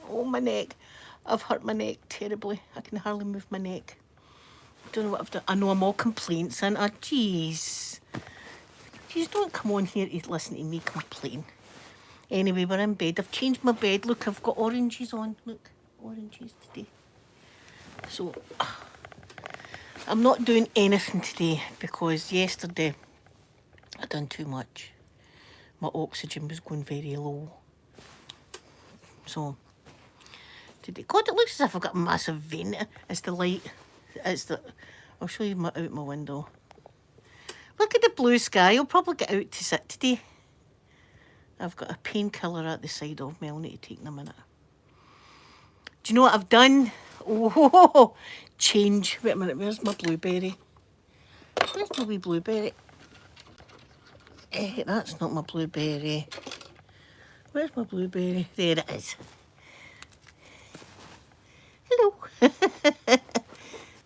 Oh, my neck. I've hurt my neck terribly. I can hardly move my neck. Don't know what I've done. I know I'm all complaints, and jeez. Jeez, don't come on here to listen to me complain. Anyway, we're in bed. I've changed my bed. Look, I've got oranges on. Look, oranges today. So, I'm not doing anything today because yesterday I done too much. My oxygen was going very low. So, today, God, it looks as if I've got a massive vein. It's the light. I'll show you out my window. Look at the blue sky. I'll probably get out to sit today. I've got a painkiller at the side of me. I'll need to take in a minute. Do you know what I've done? Oh, change. Wait a minute. Where's my blueberry? Where's my wee blueberry? That's not my blueberry. Where's my blueberry? There it is. Hello.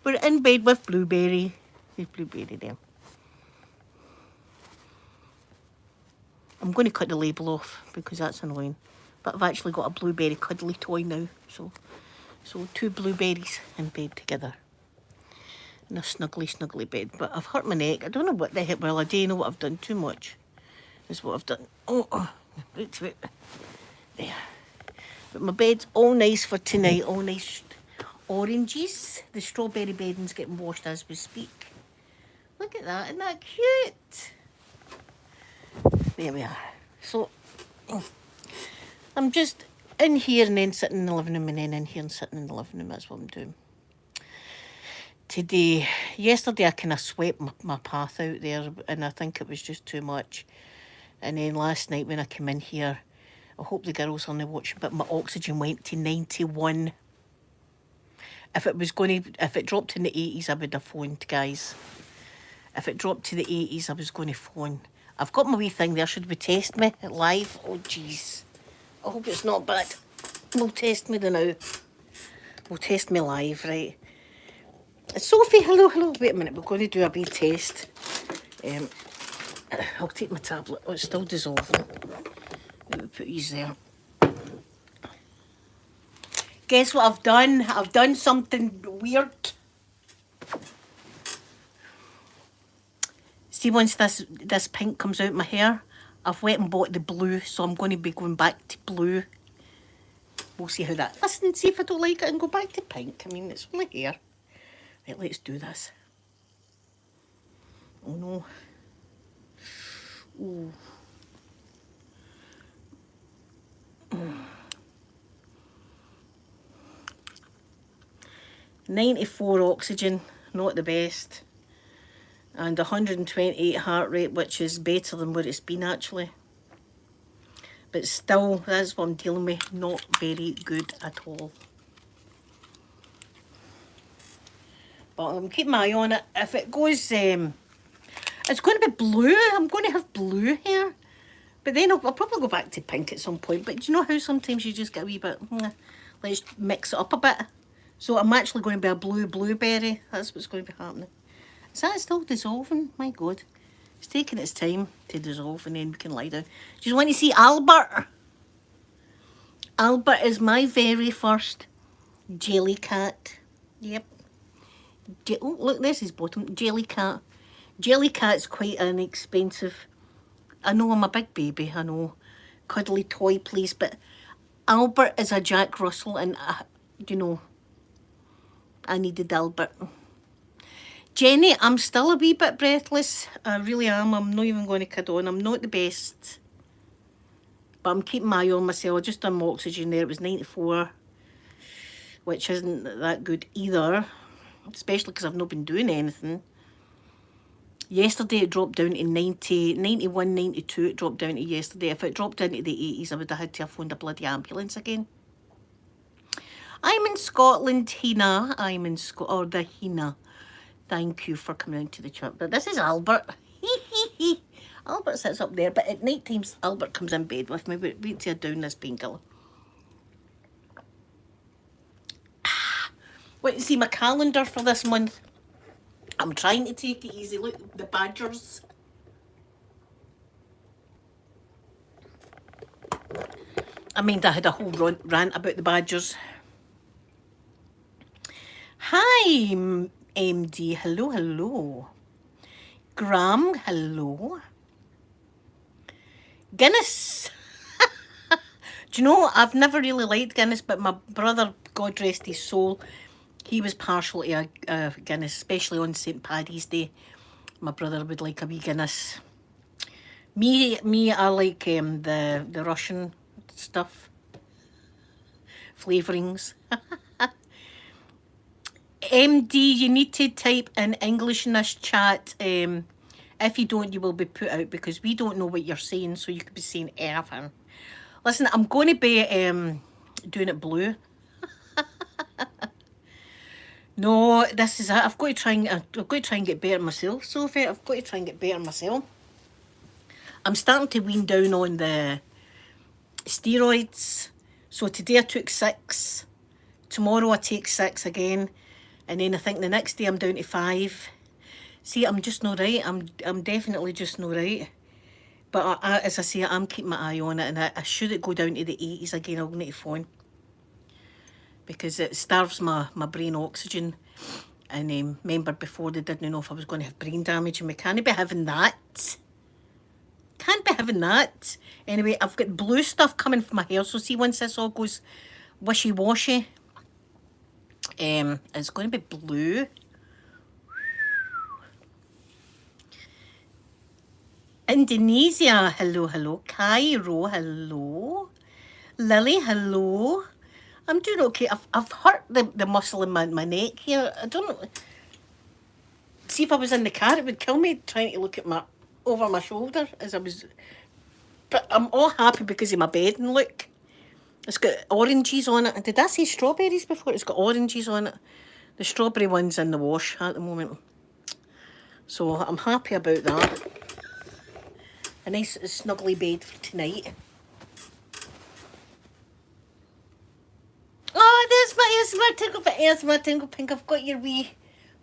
We're in bed with blueberry. There's blueberry there. I'm going to cut the label off because that's annoying. But I've actually got a blueberry cuddly toy now. So 2 blueberries in bed together. In a snuggly bed. But I've hurt my neck. I don't know what the heck. Well, I do know what I've done. Too much is what I've done. There. But my bed's all nice for tonight. All nice oranges. The strawberry bedding's getting washed as we speak. Look at that. Isn't that cute? There we are. So, I'm just in here and then sitting in the living room and then in here and sitting in the living room. That's what I'm doing. Today, yesterday I kind of swept my path out there and I think it was just too much. And then last night when I came in here, I hope the girls are only watching, but my oxygen went to 91. If it dropped in the 80s, I would have phoned, guys. If it dropped to the 80s, I was going to phone. I've got my wee thing there. Should we test me live? Oh, jeez. I hope it's not bad. We'll test me now. We'll test me live, right? Sophie, hello. Wait a minute. We're going to do a wee test. I'll take my tablet. Oh, it's still dissolving. Let me put these there. Guess what I've done? I've done something weird. See, once this pink comes out my hair, I've went and bought the blue, so I'm going to be going back to blue. We'll see how that... Listen, see if I don't like it and go back to pink. I mean, it's only hair. Right, let's do this. Oh, no. Ooh. 94 oxygen, not the best. And 128 heart rate, which is better than what it's been actually. But still, that's what I'm dealing with. Not very good at all. But I'm keeping my eye on it. If it goes, it's going to be blue. I'm going to have blue hair. But then I'll probably go back to pink at some point. But do you know how sometimes you just get a wee bit, let's mix it up a bit. So I'm actually going to be a blueberry. That's what's going to be happening. Is that still dissolving? My God. It's taking its time to dissolve and then we can lie down. Do you want to see Albert? Albert is my very first jelly cat. Yep. Oh, look, there's his bottom. Jelly cat. Jelly cat's quite an expensive... I know I'm a big baby, I know. Cuddly toy, please. But Albert is a Jack Russell and, you know, I needed Albert. Jenny, I'm still a wee bit breathless. I really am. I'm not even going to kid on. I'm not the best. But I'm keeping my eye on myself. I just done my oxygen there. It was 94. Which isn't that good either. Especially because I've not been doing anything. Yesterday it dropped down to 90, 91, 92 it dropped down to yesterday. If it dropped into the 80s, I would have had to have phoned a bloody ambulance again. I'm in Scotland, Hina. I'm in Scotland, or the Hina. Thank you for coming into the chat. But this is Albert. Albert sits up there, but at night times Albert comes in bed with me. Wait till I down this painkiller. Wait, see my calendar for this month. I'm trying to take it easy. Look, the badgers. I mean, I had a whole rant about the badgers. Hi, MD. Hello, hello. Graham, hello. Guinness. Do you know, I've never really liked Guinness, but my brother, God rest his soul, he was partial to a Guinness, especially on St. Paddy's Day. My brother would like a wee Guinness. Me, I like the Russian stuff, flavourings. MD, you need to type in English in this chat. If you don't, you will be put out because we don't know what you're saying, so you could be saying anything. Listen, I'm going to be doing it blue. No, this is it. I've got to try and get better myself, Sophie. I've got to try and get better myself. I'm starting to wean down on the steroids. So today I took 6. Tomorrow I take 6 again. And then I think the next day I'm down to 5. See, I'm just not right. I'm definitely just not right. But as I say, I'm keeping my eye on it, and I should it go down to the 80s again, I'll need to phone. Because it starves my brain oxygen. And remember before they didn't know if I was going to have brain damage, and we can't be having that. Can't be having that. Anyway, I've got blue stuff coming from my hair, so see once this all goes wishy-washy, it's going to be blue. Indonesia, hello, hello. Cairo, hello. Lily, hello. I'm doing okay. I've hurt the muscle in my neck here. I don't know. See, if I was in the car, it would kill me trying to look at over my shoulder as I was. But I'm all happy because of my bedding. Look, it's got oranges on it. Did I say strawberries before? It's got oranges on it. The strawberry one's in the wash at the moment. So I'm happy about that. A nice snuggly bed for tonight. Oh, there's my Tingle Pink. I've got your wee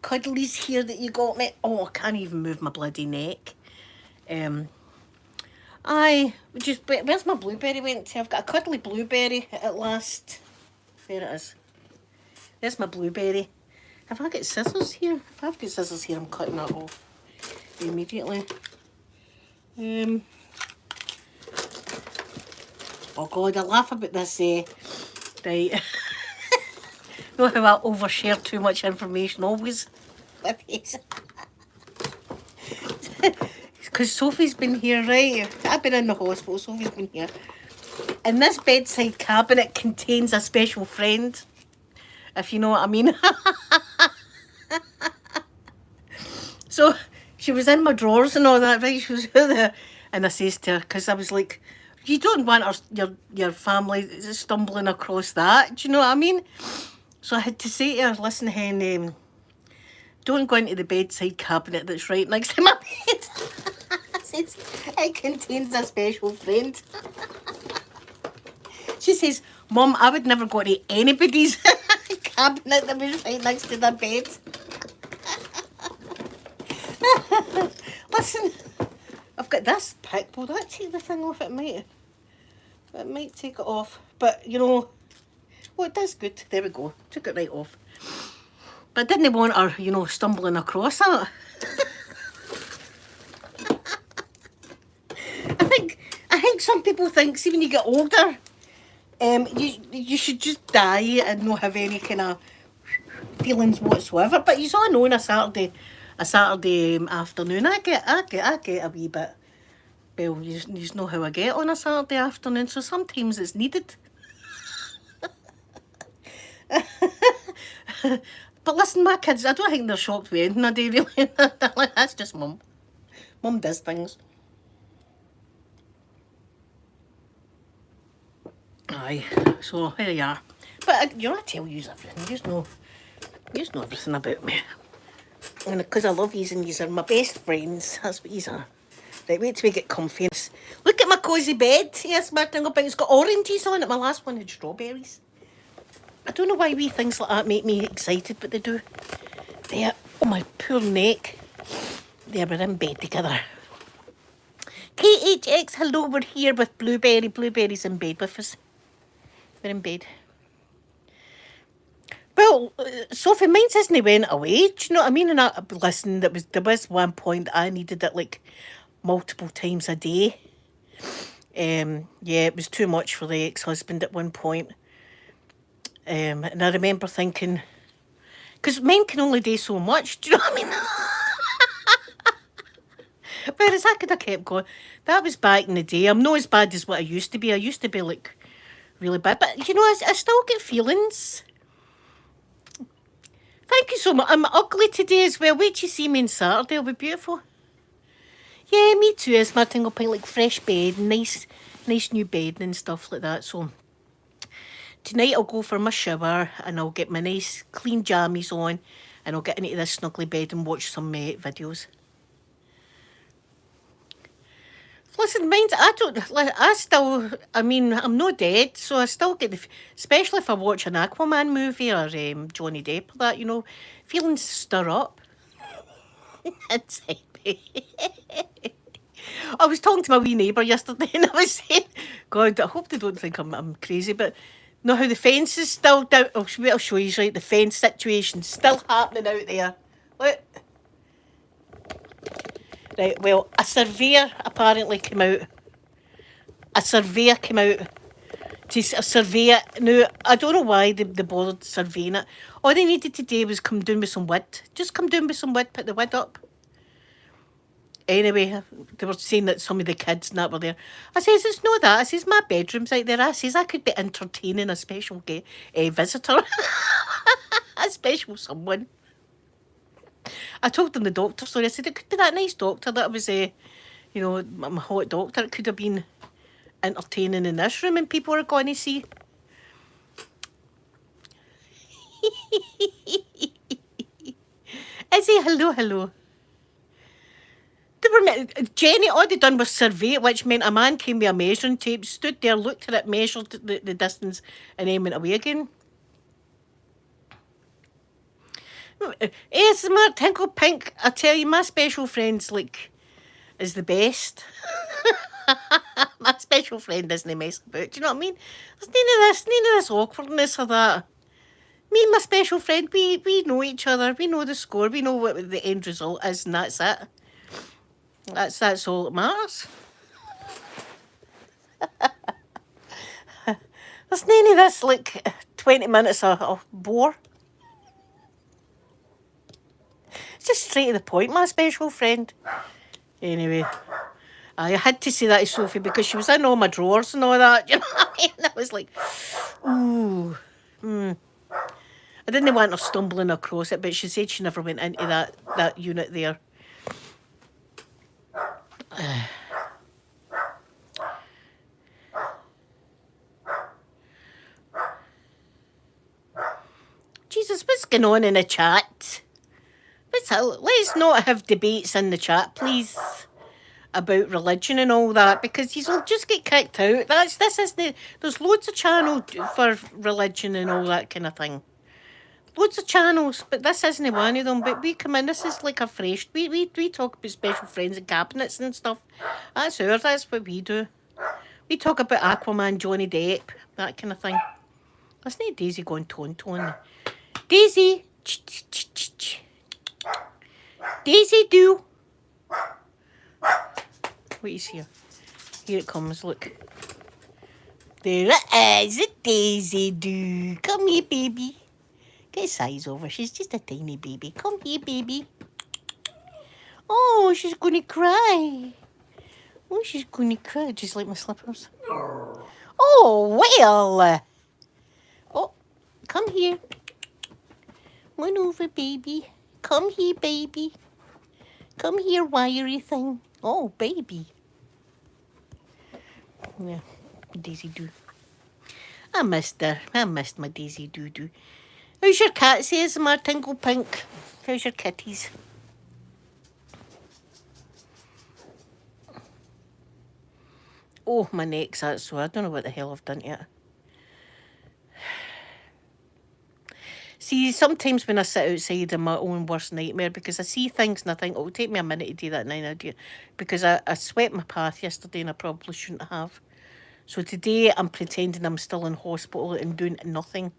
cuddlies here that you got me. Oh, I can't even move my bloody neck. Where's my blueberry went to? I've got a cuddly blueberry at last. There it is. There's my blueberry. Have I got scissors here? If I've got scissors here, I'm cutting that off immediately. Oh God, I laugh about this. Right. Know how I overshare too much information always. Because Sophie's been here, right? I've been in the hospital, Sophie's been here. And this bedside cabinet contains a special friend, if you know what I mean. So she was in my drawers and all that, right? She was there. And I says to her, because I was like, you don't want your family stumbling across that. Do you know what I mean? So I had to say to her, listen, hen, don't go into the bedside cabinet that's right next to my bed. I says, it contains a special friend. She says, Mum, I would never go to anybody's cabinet that was right next to their bed. Listen, I've got this pick. Will that take the thing off? It might take it off. But, you know, well, it does good. There we go. Took it right off. But I didn't want her, you know, stumbling across that. I think some people think, see, when you get older, you should just die and not have any kind of feelings whatsoever. But you all know on a Saturday afternoon, I get a wee bit. Well, you know how I get on a Saturday afternoon, so sometimes it's needed. But listen, my kids, I don't think they're shocked with anything I do, really. That's just Mum. Mum does things. Aye, so here you are. But you know, I tell you everything. You know everything about me. And because I love yous and yous are my best friends, that's what yous are. Right, wait till we get comfy. Look at my cosy bed. Yes, my Tingle Pink. It's got oranges on it. My last one had strawberries. I don't know why wee things like that make me excited, but they do. There. Oh, my poor neck. There, we're in bed together. KHX, hello, we're here with Blueberry. Blueberry's in bed with us. We're in bed. Well, Sophie, mine's isn't went away. Do you know what I mean? And listen, there was one point I needed it like multiple times a day. Yeah, it was too much for the ex-husband at one point. And I remember thinking, because men can only do so much. Do you know what I mean? Whereas I could have kept going. That was back in the day. I'm not as bad as what I used to be. I used to be like really bad. But you know, I still get feelings. Thank you so much. I'm ugly today as well. Wait till you see me on Saturday. I'll be beautiful. Yeah, me too. As my tingle pink, like fresh bed, nice new bedding and stuff like that. So tonight I'll go for my shower and I'll get my nice clean jammies on and I'll get into this snuggly bed and watch some videos. Listen, mind, I mean, I'm not dead, so I still get especially if I watch an Aquaman movie or Johnny Depp or that, you know, feelings stir up inside me. I was talking to my wee neighbour yesterday and I was saying, God, I hope they don't think I'm crazy, but know how the fence is still down. I'll show you, right, the fence situation's still happening out there. Look. Right, well, a surveyor apparently came out. A surveyor came out to survey it. Now, I don't know why they bothered surveying it. All they needed to do was come down with some wood. Just come down with some wood, put the wood up. Anyway, they were saying that some of the kids and that were there. I says, it's not that. I says, my bedroom's out there. I says, I could be entertaining a special visitor. A special someone. I told them the doctor story. I said, it could be that nice doctor that was, you know, my hot doctor. It could have been entertaining in this room and people are going to see. Izzy, hello. They were, Jenny, all they done was survey it, which meant a man came with a measuring tape, stood there, looked at it, measured the distance, and then went away again. ASMR Tinkle Pink, I tell you, my special friend's like, is the best. My special friend doesn't mess about, do you know what I mean? There's none of this awkwardness or that. Me and my special friend, we know each other, we know the score, we know what the end result is, and that's it. That's all that matters. There's none of this like 20 minutes of bore. It's just straight to the point, my special friend. Anyway, I had to say that to Sophie because she was in all my drawers and all that. You know what I mean? I was like, ooh. I didn't want her stumbling across it, but she said she never went into that unit there. Jesus, what's going on in the chat? Let's not have debates in the chat, please, about religion and all that, because you'll just get kicked out. This isn't. There's loads of channels for religion and all that kind of thing. Loads of channels, but this isn't one of them. But we come in, this is like a fresh. We talk about special friends and cabinets and stuff. That's ours. That's what we do. We talk about Aquaman, Johnny Depp, that kind of thing. Listen to Daisy going tone. Daisy! Daisy do! What is here? Here it comes, look. There it is, a Daisy do. Come here, baby. Get size over. She's just a tiny baby. Come here, baby. Oh, she's going to cry. Oh, she's going to cry. Just like my slippers. Oh, well. Oh, come here. Run over, baby. Come here, baby. Come here, wiry thing. Oh, baby. Yeah, Daisy Doo. I missed her. I missed my Daisy Doo Doo. How's your cat, says my Tingle Pink? How's your kitties? Oh, my neck's that sore. I don't know what the hell I've done yet. See, sometimes when I sit outside, I'm my own worst nightmare because I see things and I think, oh, it'll take me a minute to do that, and I do. Because I swept my path yesterday and I probably shouldn't have. So today I'm pretending I'm still in hospital and doing nothing.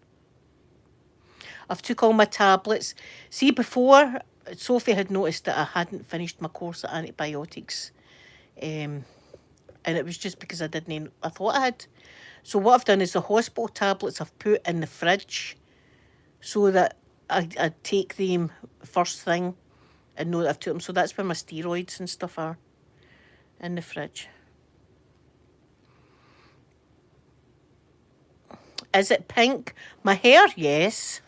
I've took all my tablets. See, before, Sophie had noticed that I hadn't finished my course of antibiotics. And it was just because I thought I had. So what I've done is the hospital tablets I've put in the fridge so that I take them first thing and know that I've took them. So that's where my steroids and stuff are, in the fridge. Is it pink? My hair, yes.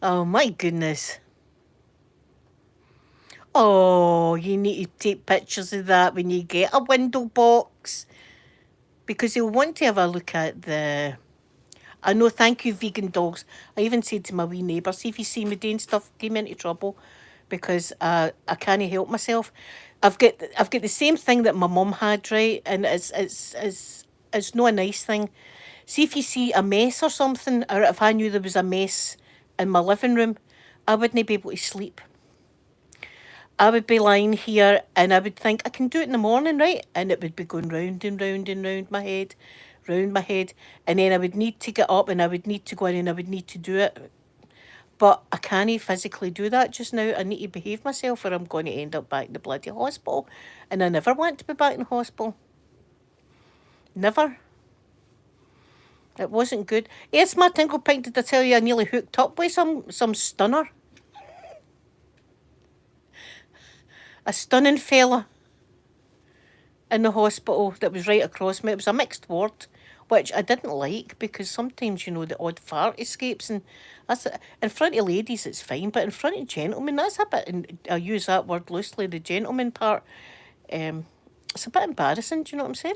Oh my goodness. Oh, you need to take pictures of that when you get a window box. Because you'll want to have a look at the... I know, thank you, vegan dogs. I even said to my wee neighbour, see if you see me doing stuff, get me into trouble. Because I can't help myself. I've got the same thing that my mum had, right? And it's not a nice thing. See if you see a mess or something, or if I knew there was a mess in my living room, I wouldn't be able to sleep. I would be lying here and I would think, I can do it in the morning, right? And it would be going round and round and round my head, round my head. And then I would need to get up and I would need to go in and I would need to do it. But I can't physically do that just now. I need to behave myself or I'm going to end up back in the bloody hospital. And I never want to be back in the hospital. Never. It wasn't good. Yes, my Tinkle Pink, did I tell you I nearly hooked up with some stunner? A stunning fella in the hospital that was right across me. It was a mixed ward, which I didn't like because sometimes, you know, the odd fart escapes and that's in front of ladies it's fine, but in front of gentlemen, that's a bit, and I use that word loosely, the gentleman part, it's a bit embarrassing, do you know what I'm saying?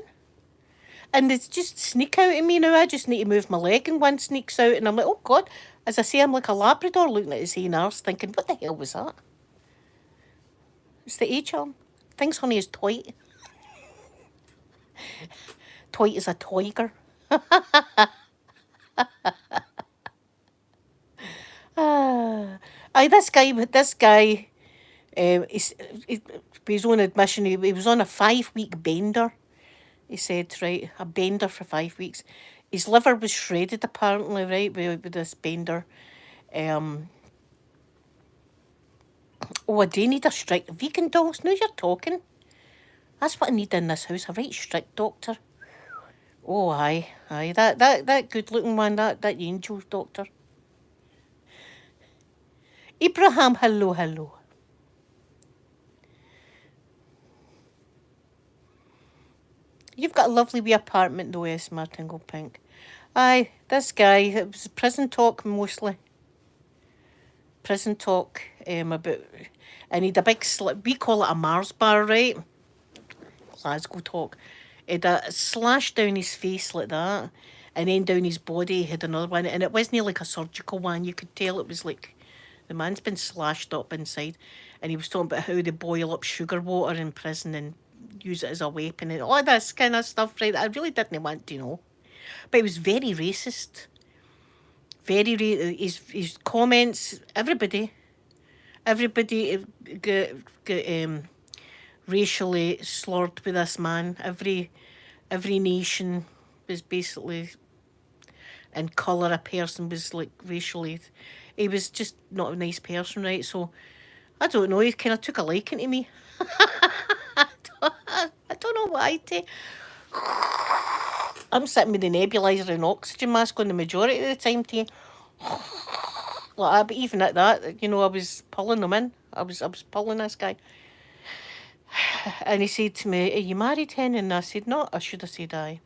And they just sneak out at me now. I just need to move my leg and one sneaks out and I'm like, oh God. As I say, I'm like a Labrador looking at his own arse thinking, what the hell was that? It's the H-arm. Thinks honey is toit. Toit is a toiger. Aye, this guy, his own admission, he was on a 5-week bender. He said, right, a bender for 5 weeks. His liver was shredded, apparently, right, with this bender. Oh, I do need a strict vegan dogs. Now you're talking. That's what I need in this house, a right strict doctor. Oh, aye. That good-looking one, that angel doctor. Abraham, hello. You've got a lovely wee apartment though, yes, Martingle Pink. Aye, this guy, it was prison talk mostly. Prison talk about... And he'd a big slip, we call it a Mars bar, right? Glasgow talk. He'd a slash down his face like that. And then down his body, he had another one. And it wasn't like a surgical one. You could tell it was like... The man's been slashed up inside. And he was talking about how they boil up sugar water in prison and use it as a weapon and all this kind of stuff, right? I really didn't want to know. But he was very racist. His comments, everybody got racially slurred with this man. Every nation was basically, in colour, a person was like racially... He was just not a nice person, right? So, I don't know, he kind of took a liking to me. I don't know what I'd do. I'm sitting with the nebulizer and oxygen mask on the majority of the time, too. Like that, but even at that, you know, I was pulling them in. I was pulling this guy. And he said to me, are you married, hen? And I said, no. I should have said aye.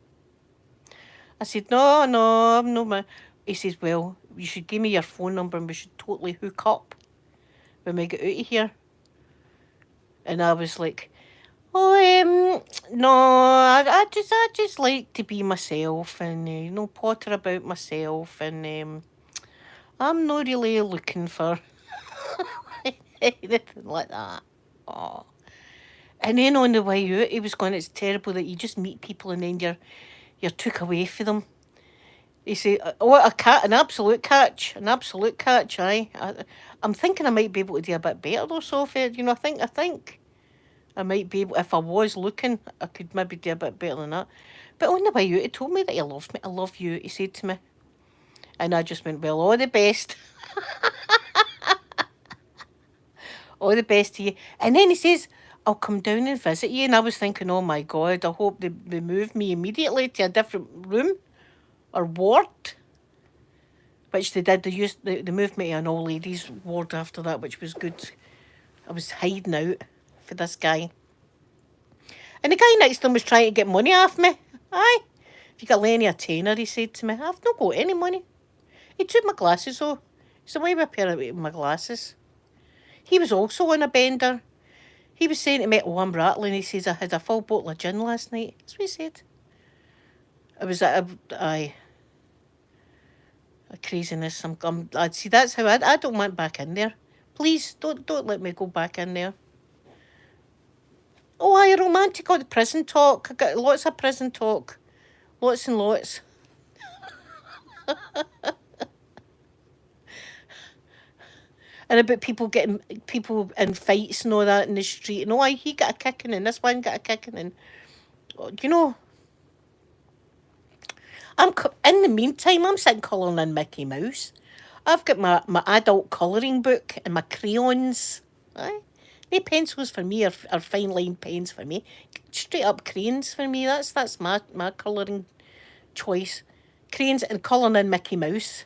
I said, no, I'm no man. He says, well, you should give me your phone number and we should totally hook up when we get out of here. And I was like, oh, no, I just like to be myself and, you know, potter about myself and I'm not really looking for anything like that. Oh. And then on the way out, he was going, it's terrible that you just meet people and then you're took away from them. You say, what a cat, an absolute catch, aye. I'm thinking I might be able to do a bit better though, Sophie. You know, I think I might be able, if I was looking, I could maybe do a bit better than that. But on the way out, he told me that he loved me. I love you, he said to me. And I just went, well, all the best. All the best to you. And then he says, I'll come down and visit you. And I was thinking, oh my God, I hope they move me immediately to a different room or ward. Which they did. They moved me to an old ladies ward after that, which was good. I was hiding out for this guy. And the guy next to him was trying to get money off me. Aye. If you got Lenny a tenner, he said to me, I've not got any money. He took my glasses though. He's away with a pair of my glasses. He was also on a bender. He was saying to me, oh, I'm rattling. He says, I had a full bottle of gin last night. That's what he said. It was a craziness. I'd see, that's how I don't want back in there. Please, don't let me go back in there. Oh, I romantic on the prison talk. I got lots of prison talk. Lots and lots. And about people in fights and all that in the street. And he got a kicking and this one got a kicking and you know. In the meantime, I'm sitting colouring in Mickey Mouse. I've got my adult colouring book and my crayons. Aye. No pencils for me or fine line pens for me. Straight up crayons for me. That's my colouring choice. Crayons and colouring in Mickey Mouse.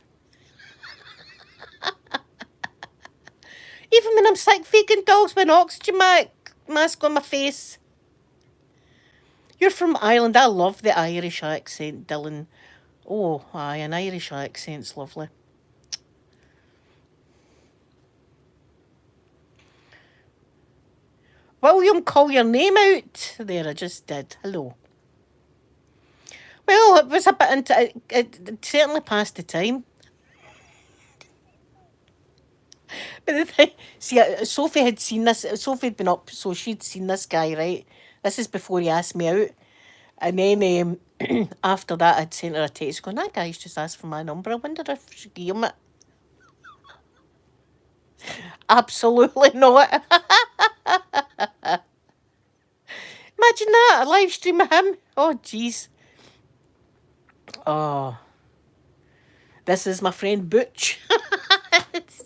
Even when I'm sick, vegan dogs with an oxygen mask on my face. You're from Ireland. I love the Irish accent, Dylan. Oh, aye, an Irish accent's lovely. William, call your name out. There, I just did. Hello. Well, it was a bit it certainly passed the time. But the thing, see, Sophie had seen this. Sophie had been up, so she'd seen this guy, right? This is before he asked me out. And then after that, I'd sent her a text going, that guy's just asked for my number. I wonder if she gave him it. Absolutely not. Imagine that, a live stream of him. Oh, jeez. Oh. This is my friend Butch.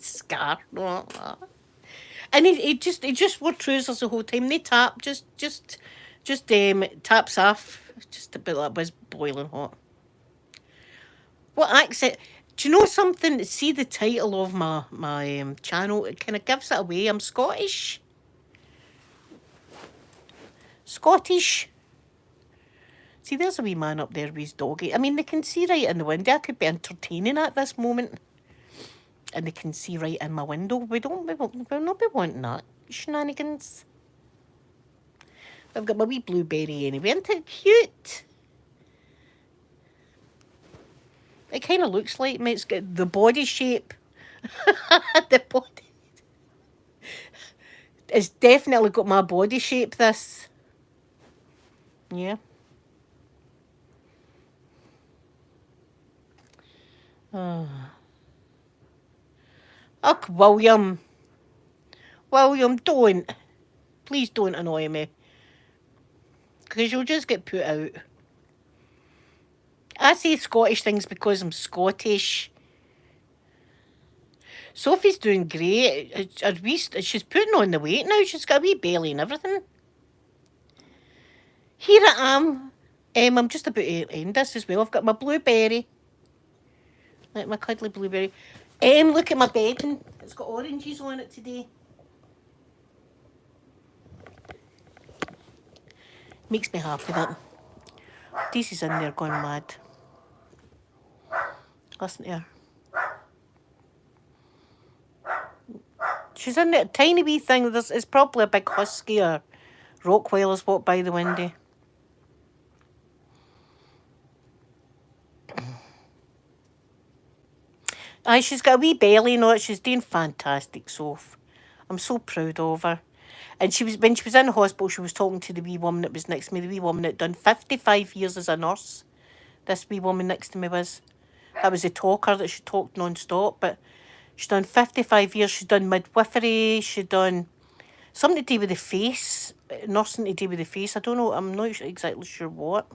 Scar. And he just wore trousers the whole time. They tap, just taps off. Just a bit like it was boiling hot. What accent? Do you know something? See the title of my channel. It kind of gives it away. I'm Scottish. Scottish. See, there's a wee man up there with his doggy. I mean, they can see right in the window. I could be entertaining at this moment. And they can see right in my window. We'll not be wanting that. Shenanigans. I've got my wee blueberry anyway. Isn't it cute? It kind of looks like me. It's got the body shape. The body. It's definitely got my body shape, this. Yeah. Oh, William. William, don't. Please don't annoy me. Because you'll just get put out. I say Scottish things because I'm Scottish. Sophie's doing great. She's putting on the weight now. She's got a wee belly and everything. Here I am. I'm just about to end this as well. I've got my blueberry. Like my cuddly blueberry. Look at my bedding. It's got oranges on it today. Makes me happy that Daisy's in there going mad. Listen to her. She's in that tiny wee thing. It's probably a big husky or Rottweiler's walked by the window. Aye, she's got a wee belly and all. She's doing fantastic, Soph. I'm so proud of her. And when she was in hospital, she was talking to the wee woman that was next to me, the wee woman that done 55 years as a nurse. This wee woman next to me was. That was the talker that she talked non-stop, but she's done 55 years. She's done midwifery. She's done something to do with the face, nursing to do with the face. I don't know. I'm not exactly sure what.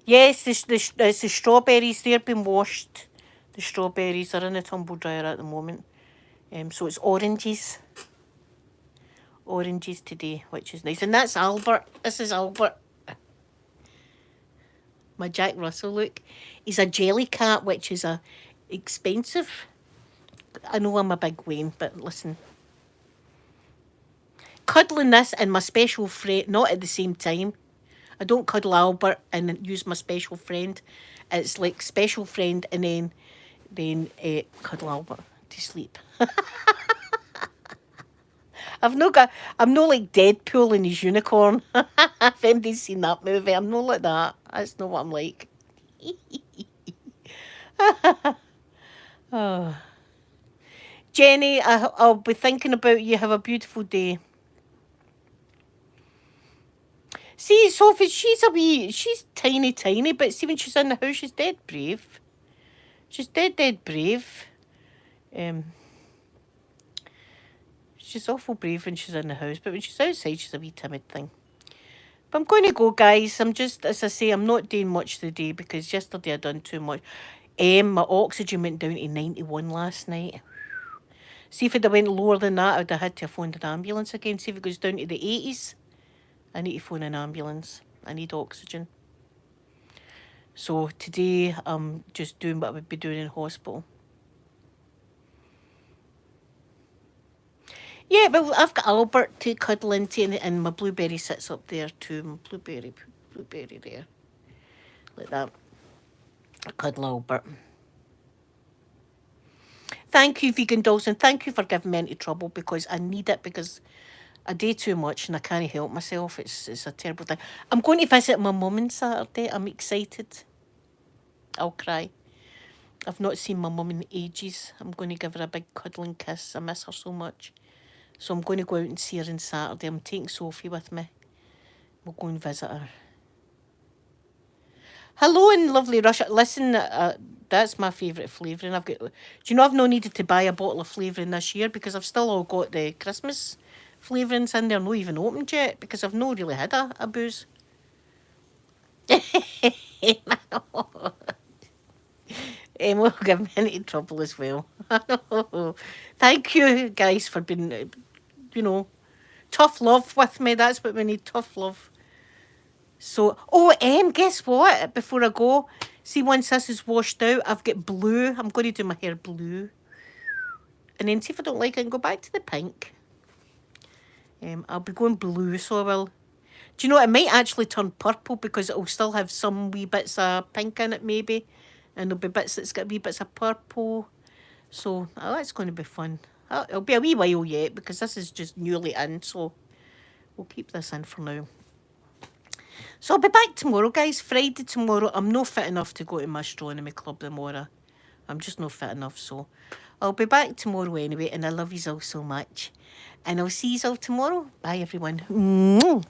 Yes, it's the strawberries. They're being washed. The strawberries are in a tumble dryer at the moment. So it's oranges. Oranges today, which is nice. And that's Albert. This is Albert. My Jack Russell look. He's a jelly cat, which is expensive. I know I'm a big Wayne, but listen. Cuddling this and my special friend, not at the same time. I don't cuddle Albert and use my special friend. It's like special friend and then cuddle Albert to sleep. I'm not like Deadpool and his unicorn. If anybody's seen that movie, I'm not like that. That's not what I'm like. Oh. Jenny, I'll be thinking about you. Have a beautiful day. See, Sophie, she's tiny, but see when she's in the house, she's dead brave. She's dead brave. She's awful brave when she's in the house, but when she's outside, she's a wee timid thing. But I'm going to go, guys. I'm just, as I say, I'm not doing much today because yesterday I done too much. My oxygen went down to 91 last night. See, if it had went lower than that, I would have had to have phoned an ambulance again. See, if it goes down to the 80s, I need to phone an ambulance. I need oxygen. So today, I'm just doing what I would be doing in hospital. Yeah, but I've got Albert to cuddle into, and my blueberry sits up there too. My blueberry there. Like that. I cuddle Albert. Thank you, Vegan Dolls, and thank you for giving me into trouble because I need it because I do too much and I can't help myself. It's a terrible thing. I'm going to visit my mum on Saturday. I'm excited. I'll cry. I've not seen my mum in ages. I'm going to give her a big cuddling kiss. I miss her so much. So I'm going to go out and see her on Saturday. I'm taking Sophie with me. We'll go and visit her. Hello in lovely Russia. Listen, that's my favourite flavouring. Do you know I've no needed to buy a bottle of flavouring this year because I've still all got the Christmas flavourings in there, not even opened yet because I've not really had a booze. Will give me into trouble as well. Thank you guys for being, tough love with me. That's what we need, tough love. So, guess what? Before I go, see once this is washed out, I've got blue. I'm going to do my hair blue. And then see if I don't like it and go back to the pink. I'll be going blue, so I will. Do you know, it might actually turn purple because it'll still have some wee bits of pink in it maybe. And there'll be bits that's got wee bits of purple. So, that's going to be fun. It'll be a wee while yet because this is just newly in. So, we'll keep this in for now. So, I'll be back tomorrow, guys. Friday tomorrow. I'm not fit enough to go to my astronomy club tomorrow. I'm just not fit enough. So, I'll be back tomorrow anyway. And I love you all so much. And I'll see you all tomorrow. Bye, everyone.